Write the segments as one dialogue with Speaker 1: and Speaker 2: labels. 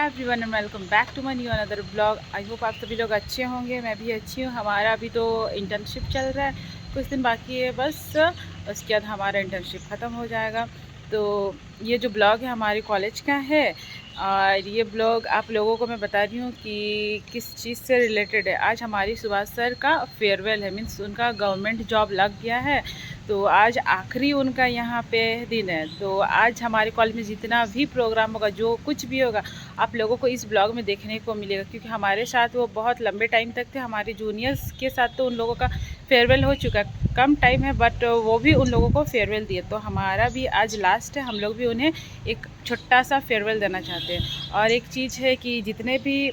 Speaker 1: Hi everyone and welcome back to my new another blog. I hope आप सभी लोग अच्छे होंगे, मैं भी अच्छी हूँ। हमारा अभी तो इंटर्नशिप चल रहा है, कुछ दिन बाकी है बस, उसके बाद हमारा इंटर्नशिप ख़त्म हो जाएगा। तो ये जो ब्लॉग है हमारे कॉलेज का है और ये ब्लॉग आप लोगों को मैं बता रही हूँ कि किस चीज़ से रिलेटेड है। आज हमारी सुभाष सर का फेयरवेल है, मीन्स उनका गवर्नमेंट जॉब लग गया है, तो आज आखिरी उनका यहाँ पे दिन है। तो आज हमारे कॉलेज में जितना भी प्रोग्राम होगा, जो कुछ भी होगा, आप लोगों को इस ब्लॉग में देखने को मिलेगा। क्योंकि हमारे साथ वो बहुत लंबे टाइम तक थे, हमारे जूनियर्स के साथ तो उन लोगों का फेयरवेल हो चुका है, कम टाइम है बट वो भी उन लोगों को फेयरवेल दिए। तो हमारा भी आज लास्ट है, हम लोग भी उन्हें एक छोटा सा फेयरवेल देना चाहते हैं। और एक चीज़ है कि जितने भी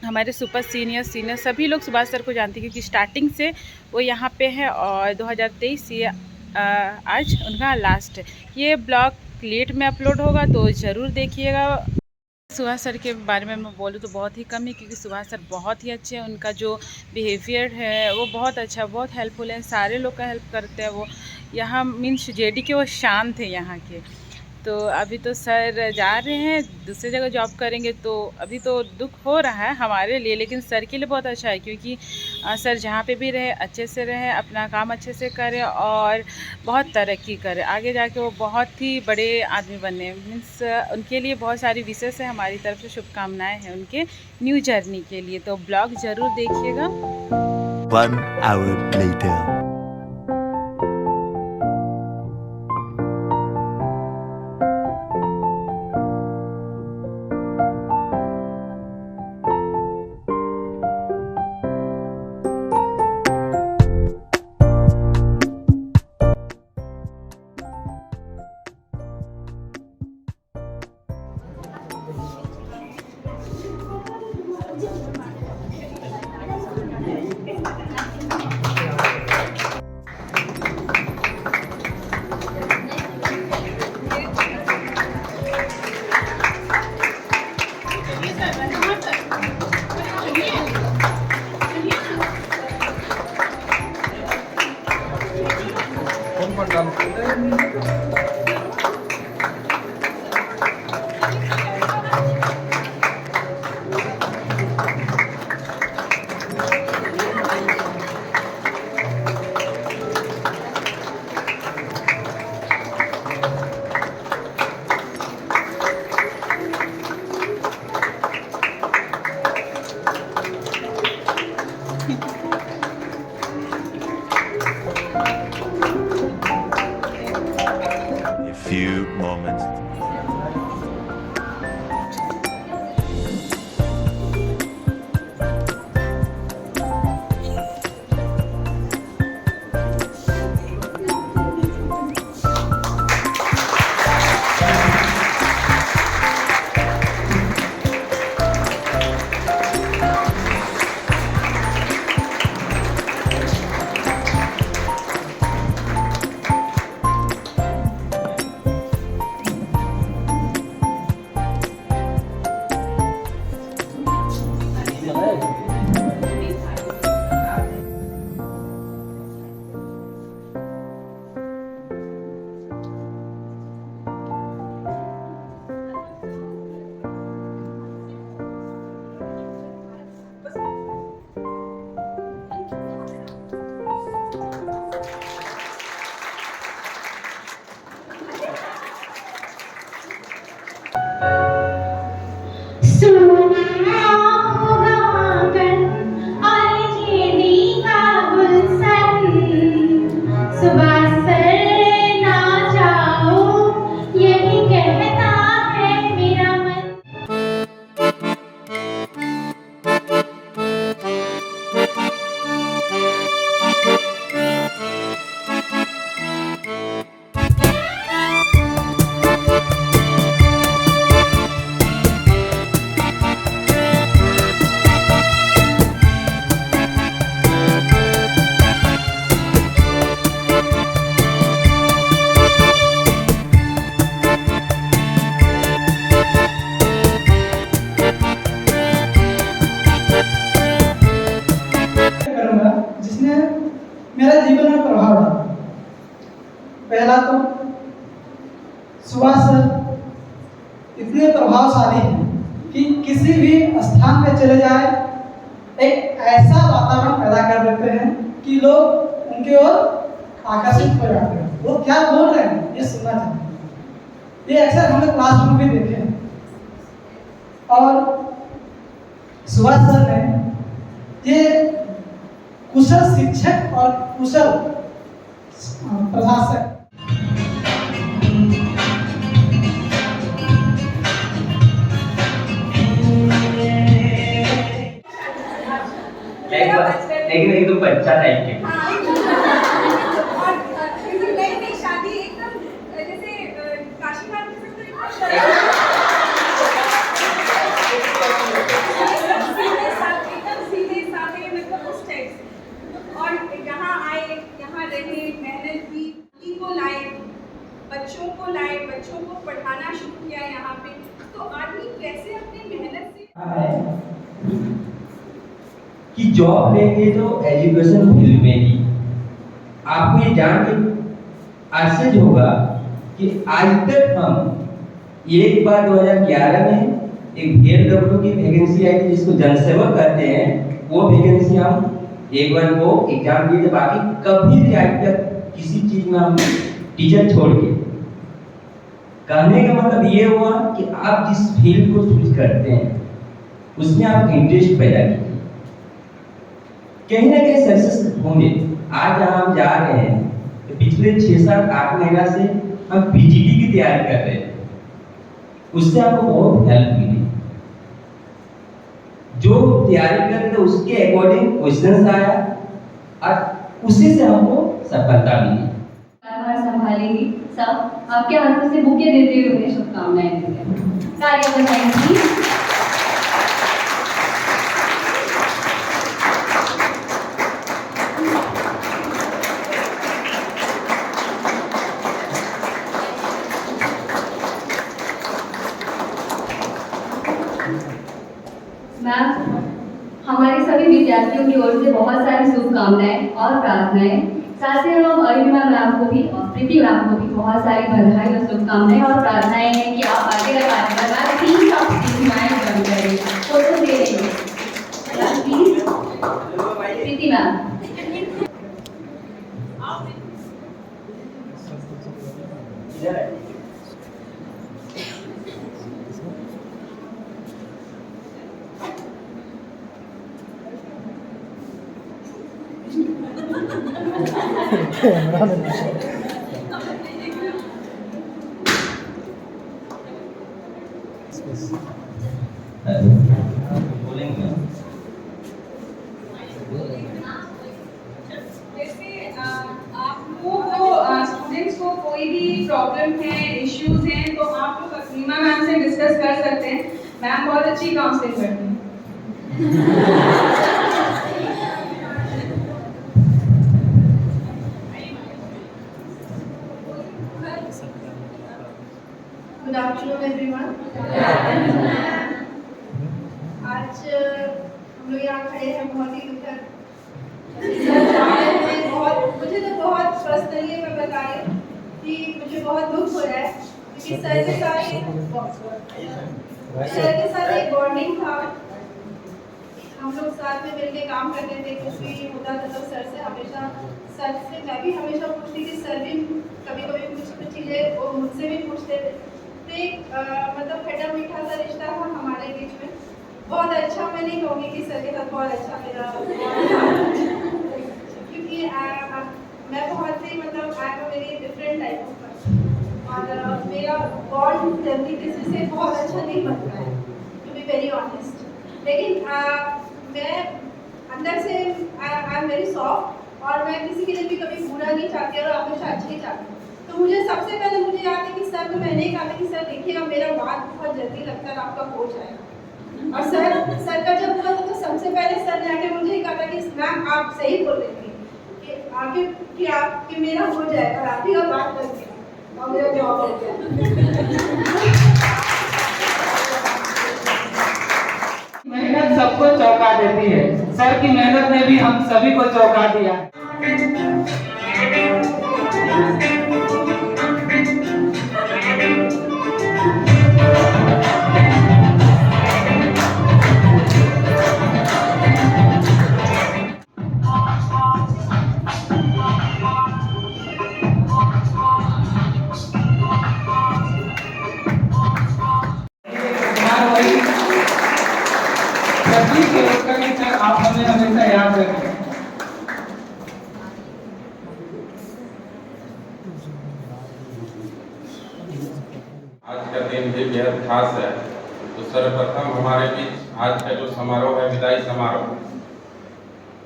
Speaker 1: हमारे सुपर सीनियर सभी लोग सुभाष सर को जानते हैं, क्योंकि स्टार्टिंग से वो यहाँ पे है और 2023 ये आज उनका लास्ट है। ये ब्लॉग लेट में अपलोड होगा तो ज़रूर देखिएगा। सुभाष सर के बारे में मैं बोलूँ तो बहुत ही कम है, क्योंकि सुभाष सर बहुत ही अच्छे हैं। उनका जो बिहेवियर है वो बहुत अच्छा, बहुत हेल्पफुल है, सारे लोग का हेल्प करते हैं वो। यहाँ मीन्स जेडी के वो शान थे यहाँ के। तो अभी तो सर जा रहे हैं, दूसरी जगह जॉब करेंगे, तो अभी तो दुख हो रहा है हमारे लिए, लेकिन सर के लिए बहुत अच्छा है। क्योंकि सर जहाँ पे भी रहे अच्छे से रहे, अपना काम अच्छे से करें और बहुत तरक्की करें, आगे जाके वो बहुत ही बड़े आदमी बने। मीन्स उनके लिए बहुत सारी विशेष है, हमारी तरफ से शुभकामनाएँ हैं उनके न्यू जर्नी के लिए। तो ब्लॉग ज़रूर देखिएगा।
Speaker 2: 1 hour later. A few moments.
Speaker 3: जिसने मेरा जीवन में प्रभाव डाला। पहला तो सुभाष सर इतने प्रभावशाली हैं कि किसी भी स्थान पे चले जाए एक ऐसा वातावरण पैदा कर देते हैं कि लोग उनके ओर आकर्षित हो जाते हैं। वो क्या बोल रहे हैं ये सुनना चाहते हैं। ये अक्सर हमने क्लासरूम भी देखे हैं। और सुभाष सर ने ये कुशल शिक्षक और कुशल प्रशासक
Speaker 4: लेकिन एकदम बच्चा टाइप के
Speaker 5: शादी एकदम जैसे काशी माँ एकदम सीधे साधे मतलब उस टाइप से। और यहाँ आए, यहाँ रहे, मेहनत की को लाए, बच्चों को पढ़ाना शुरू किया यहाँ पे। तो आदमी कैसे अपनी मेहनत से
Speaker 4: कि जॉब लेंगे तो एजुकेशन फील्ड में ही। आपको ये जान के आश्चर्य होगा कि आज तक हम एक बार 2011 में एक VLW की वैकेंसी आई थी जिसको जनसेवक कहते हैं, वो वैकेंसी हम एक बार वो एग्जाम दिए थे। बाकी कभी भी आज तक किसी चीज में हम टीचर छोड़ के। कहने का मतलब ये हुआ कि आप जिस फील्ड को चूज करते हैं उसमें आप इंटरेस्ट पैदा कीजिए, कहीं ना कहीं सक्सेस होंगे। आज जहाँ हम जा रहे हैं तो पिछले 6-7-8 महीना से हम PGD की तैयारी कर रहे हैं, उससे हमको बहुत हेल्प मिली। जो तैयारी कर रहे थे उसके अकॉर्डिंग क्वेश्चंस आया और उसी से हमको सफलता मिली।
Speaker 6: संभालेंगी सब आपके हाथों से बुके देते हुए उन्हें शुभकामनाएं देते हैं। तालियां बजाएंगी। मैम, हमारे सभी विद्यार्थियों की ओर से बहुत सारी शुभकामनाएं और प्रार्थनाएं। साथ ही हम अरिमा मैम को भी और प्रीति मैम को भी बहुत सारी बधाई और शुभकामनाएं और प्रार्थनाएं हैं कि आप आगे का कार्यक्रम प्लीज आप ज्वाइन करें। फोटो दे देंगे प्लीज प्रीति मैम।
Speaker 5: जैसे आप लोगों को स्टूडेंट्स को कोई भी प्रॉब्लम है, इश्यूज हैं, तो आप लोग असीमा मैम से डिस्कस कर सकते हैं। मैम बहुत अच्छी काउंसलिंग करती हैं।
Speaker 7: Good afternoon everyone. आज हम लोग यहाँ खड़े हैं बहुत ही दुखद। मुझे तो बहुत पर्सनली मैं बता रही हूँ कि मुझे बहुत दुख हो रहा है क्योंकि सर के साथ एक बॉन्डिंग था। हम लोग साथ में मिलके काम करते थे, कुछ भी होता था तो सर से हमेशा, सर से मैं भी हमेशा पूछती थी, सर भी कभी कभी कुछ चीज़ें वो मुझसे भी पूछते थे। तो एक मतलब खट्टा मीठा सा रिश्ता था हमारे बीच में। बहुत अच्छा, मैं नहीं कहूँगी कि सर के साथ बहुत अच्छा मेरा क्योंकि मैं बहुत ही मतलब I am a very different type of person और मेरा बॉन्ड जल्दी किसी से बहुत अच्छा नहीं बनता है, टू बी वेरी ऑनेस्ट। लेकिन मैं अंदर से आई एम वेरी सॉफ्ट और मैं किसी के लिए भी कभी बुरा नहीं चाहती और हमेशा अच्छा ही चाहती हूँ। तो मुझे सबसे पहले मुझे याद है कि सर को मैंने कहा था कि सर देखिएगा मेरा बात बहुत जल्दी लगता है आपका हो जाएगा। और सर का जब हुआ तो सबसे पहले सर ने आके मुझे कहा था कि मैम आप सही बोल रही थी कि आगे कि मेरा हो जाएगा और आप ही का बात कर दिया और मेरा जॉब हो गया।
Speaker 8: मेहनत सबको चौंका देती है। सर की मेहनत ने भी हम सभी को चौंका दिया।
Speaker 9: का दिन भी बेहद खास है। तो सर्वप्रथम हमारे बीच आज का जो समारोह है, विदाई समारोह,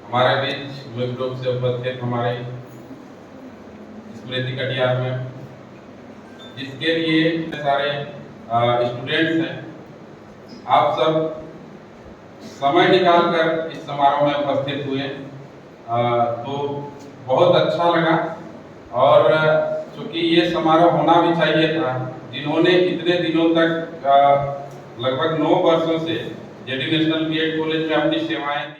Speaker 9: हमारे बीच मुख्य रूप से उपस्थित हमारे स्मृति कटियार में, जिसके लिए सारे स्टूडेंट्स हैं, आप सब समय निकाल कर इस समारोह में उपस्थित हुए, तो बहुत अच्छा लगा। और चूँकि ये समारोह होना भी चाहिए था, जिन्होंने इतने दिनों तक लगभग 9 वर्षों से जेडी नेशनल बीएड कॉलेज में अपनी सेवाएं दी।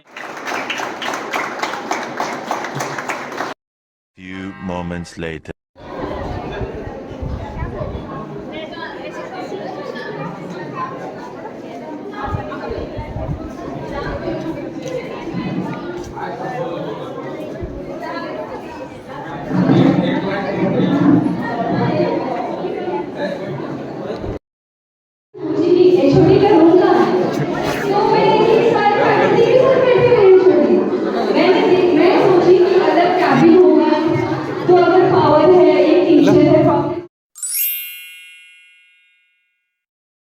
Speaker 2: Few moments later.